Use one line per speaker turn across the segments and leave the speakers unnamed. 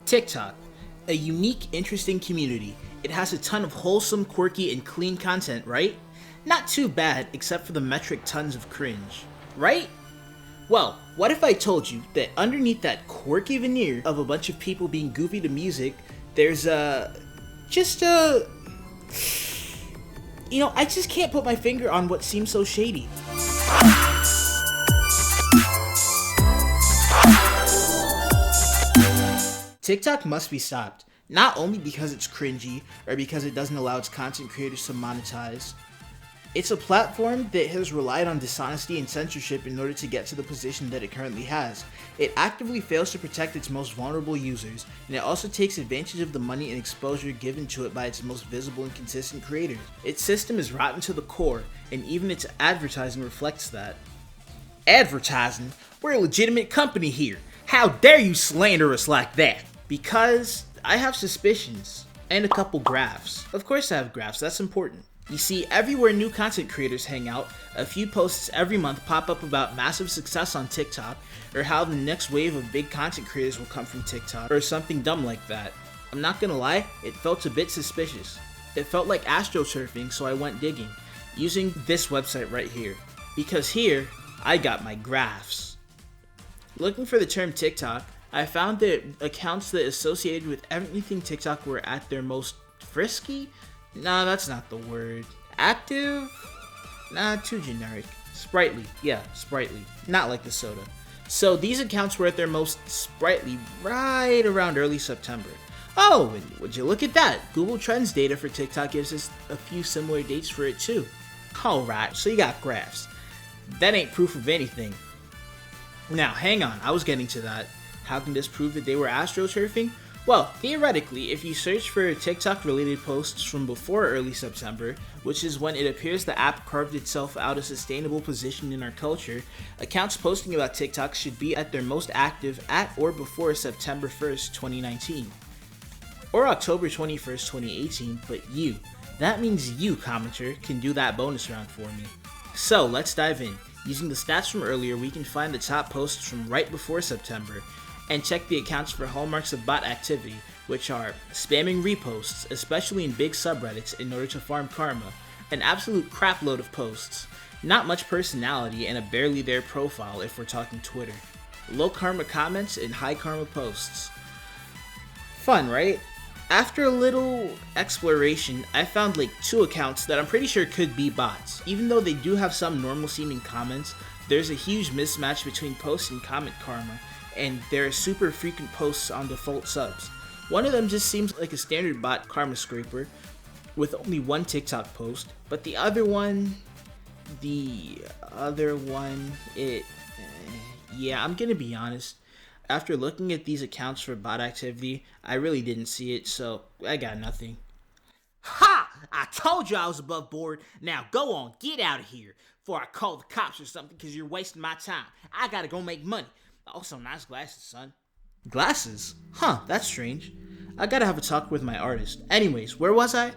TikTok, a unique, interesting community. It has a ton of wholesome, quirky, and clean content, right? Not too bad, except for the metric tons of cringe, right? Well, what if I told you that underneath that quirky veneer of a bunch of people being goofy to music, there's I just can't put my finger on what seems so shady. TikTok must be stopped, not only because it's cringy or because it doesn't allow its content creators to monetize. It's a platform that has relied on dishonesty and censorship in order to get to the position that it currently has. It actively fails to protect its most vulnerable users, and it also takes advantage of the money and exposure given to it by its most visible and consistent creators. Its system is rotten to the core, and even its advertising reflects that. Advertising? We're a legitimate company here. How dare you slander us like that? Because I have suspicions, and a couple graphs. Of course I have graphs, that's important. You see, everywhere new content creators hang out, a few posts every month pop up about massive success on TikTok, or how the next wave of big content creators will come from TikTok, or something dumb like that. I'm not gonna lie, it felt a bit suspicious. It felt like astroturfing, so I went digging, using this website right here. Because here, I got my graphs. Looking for the term TikTok, I found that accounts that associated with everything TikTok were at their most frisky? Nah, that's not the word. Active? Nah, too generic. Sprightly. Yeah, sprightly. Not like the soda. So these accounts were at their most sprightly right around early September. Oh, and would you look at that? Google Trends data for TikTok gives us a few similar dates for it too. Alright, so you got graphs. That ain't proof of anything. Now, hang on, I was getting to that. How can this prove that they were astroturfing? Well, theoretically, if you search for TikTok-related posts from before early September, which is when it appears the app carved itself out a sustainable position in our culture, accounts posting about TikTok should be at their most active at or before September 1st, 2019. Or October 21st, 2018, but that means you, commenter, can do that bonus round for me. So, let's dive in. Using the stats from earlier, we can find the top posts from right before September, and check the accounts for hallmarks of bot activity, which are spamming reposts, especially in big subreddits in order to farm karma, an absolute crapload of posts, not much personality, and a barely there profile if we're talking Twitter, low karma comments, and high karma posts. Fun, right? After a little exploration, I found like 2 accounts that I'm pretty sure could be bots. Even though they do have some normal seeming comments, there's a huge mismatch between post and comment karma, and there are super frequent posts on default subs. One of them just seems like a standard bot karma scraper with only 1 TikTok post, but the other one, I'm gonna be honest. After looking at these accounts for bot activity, I really didn't see it, so I got nothing. Ha! I told you I was above board. Now go on, get out of here before I call the cops or something because you're wasting my time. I gotta go make money. Also, nice glasses, son. Glasses? Huh, that's strange. I gotta have a talk with my artist. Anyways, where was I?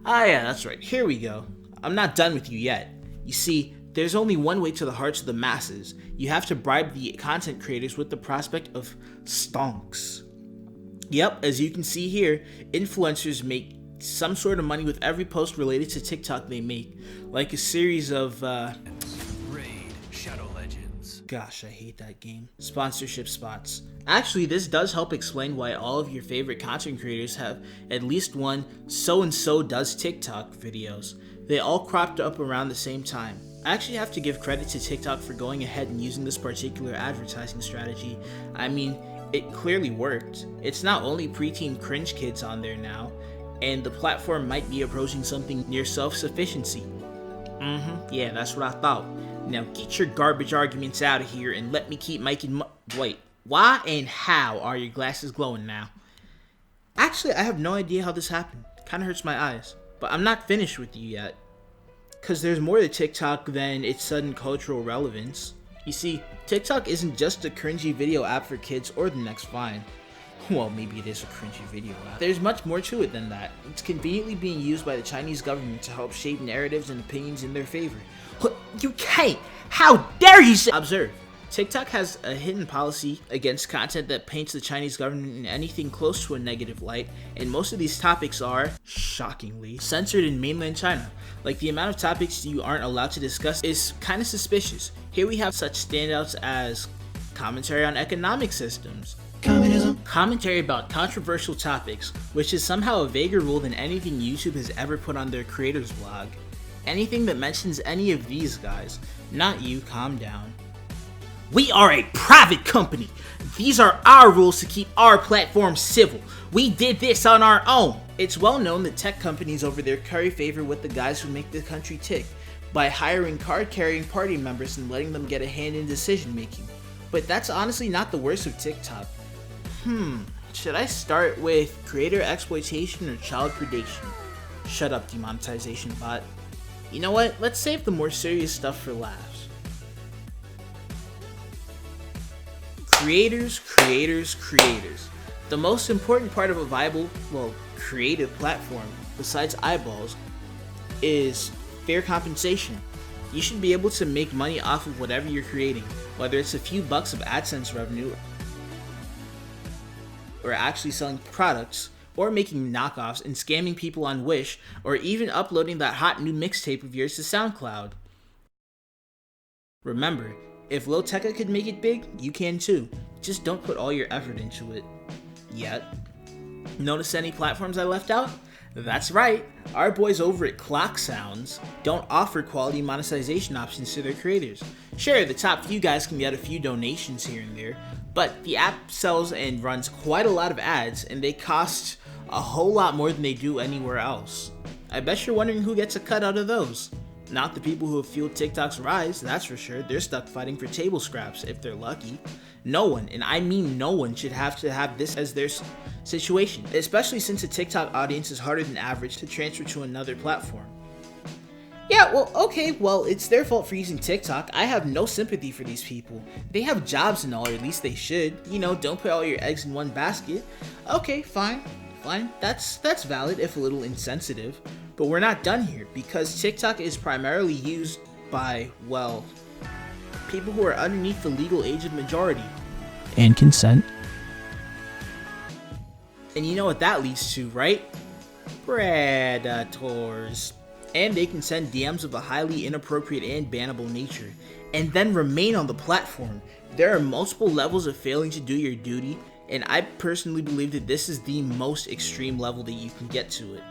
Ah yeah, that's right, here we go. I'm not done with you yet. You see, there's only one way to the hearts of the masses. You have to bribe the content creators with the prospect of stonks. Yep, as you can see here, influencers make some sort of money with every post related to TikTok they make. Like a series of, Gosh, I hate that game. Sponsorship spots. Actually, this does help explain why all of your favorite content creators have at least one so-and-so does TikTok videos. They all cropped up around the same time. I actually have to give credit to TikTok for going ahead and using this particular advertising strategy. I mean, it clearly worked. It's not only preteen cringe kids on there now, and the platform might be approaching something near self-sufficiency. Yeah, that's what I thought. Now get your garbage arguments out of here and let me keep making Wait, why and how are your glasses glowing now? Actually, I have no idea how this happened. Kinda hurts my eyes. But I'm not finished with you yet. Cause there's more to TikTok than its sudden cultural relevance. You see, TikTok isn't just a cringy video app for kids or the next Vine. Well, maybe it is a cringy video app. There's much more to it than that. It's conveniently being used by the Chinese government to help shape narratives and opinions in their favor. You can't! How dare you say— Observe. TikTok has a hidden policy against content that paints the Chinese government in anything close to a negative light, and most of these topics are, shockingly, censored in mainland China. Like, the amount of topics you aren't allowed to discuss is kind of suspicious. Here we have such standouts as commentary on economic systems, communism, commentary about controversial topics, which is somehow a vaguer rule than anything YouTube has ever put on their creators blog. Anything that mentions any of these guys, not you, calm down. We are a private company. These are our rules to keep our platform civil. We did this on our own. It's well known that tech companies over there curry favor with the guys who make the country tick by hiring card-carrying party members and letting them get a hand in decision making. But that's honestly not the worst of TikTok. Should I start with creator exploitation or child predation? Shut up, demonetization bot. You know what? Let's save the more serious stuff for laughs. Creators. The most important part of a viable, creative platform, besides eyeballs, is fair compensation. You should be able to make money off of whatever you're creating, whether it's a few bucks of AdSense revenue, or actually selling products, or making knockoffs and scamming people on Wish, or even uploading that hot new mixtape of yours to SoundCloud. Remember, if Lil Tecca could make it big, you can too. Just don't put all your effort into it. Yet. Notice any platforms I left out? That's right, our boys over at Clock Sounds don't offer quality monetization options to their creators. Sure, the top few guys can get a few donations here and there, but the app sells and runs quite a lot of ads, and they cost a whole lot more than they do anywhere else. I bet you're wondering who gets a cut out of those. Not the people who have fueled TikTok's rise, that's for sure. They're stuck fighting for table scraps if they're lucky. No one, and I mean no one, should have to have this as their situation, especially since a TikTok audience is harder than average to transfer to another platform. Yeah, well, it's their fault for using TikTok. I have no sympathy for these people. They have jobs and all, or at least they should. You know, don't put all your eggs in one basket. Okay, fine. That's valid, if a little insensitive. But we're not done here, because TikTok is primarily used by, people who are underneath the legal age of majority. And consent. And you know what that leads to, right? Predators. And they can send DMs of a highly inappropriate and bannable nature, and then remain on the platform. There are multiple levels of failing to do your duty, and I personally believe that this is the most extreme level that you can get to it.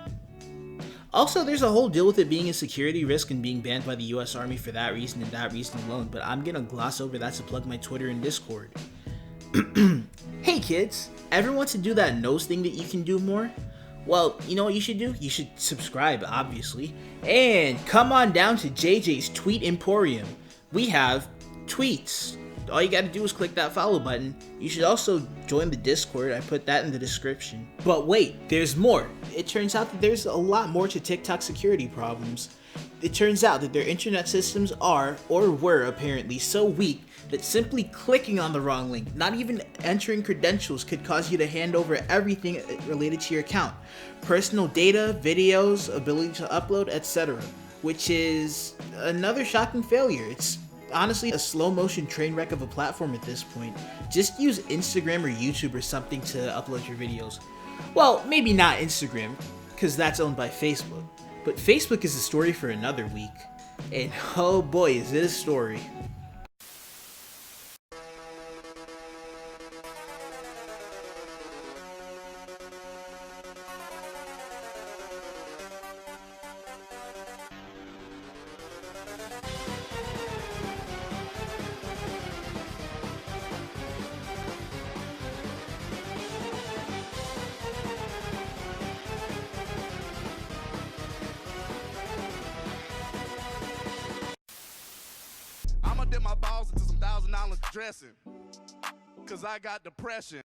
Also, there's a whole deal with it being a security risk and being banned by the US Army for that reason and that reason alone, but I'm gonna gloss over that to plug my Twitter and Discord. Hey kids, ever want to do that nose thing that you can do more? Well, you know what you should do? You should subscribe, obviously, and come on down to JJ's Tweet Emporium. We have tweets. All you gotta do is click that follow button. You should also join the Discord. I put that in the description. But wait, there's more. It turns out that there's a lot more to TikTok security problems. It turns out that their internet systems are, or were apparently, so weak that simply clicking on the wrong link, not even entering credentials, could cause you to hand over everything related to your account. Personal data, videos, ability to upload, etc. Which is another shocking failure. It's honestly a slow motion train wreck of a platform at this point. Just use Instagram or YouTube or something to upload your videos. Well, maybe not Instagram, because that's owned by Facebook. But Facebook is a story for another week. And oh boy, is it a story.
I'ma dip my balls into some $1,000 dressing, cause I got depression.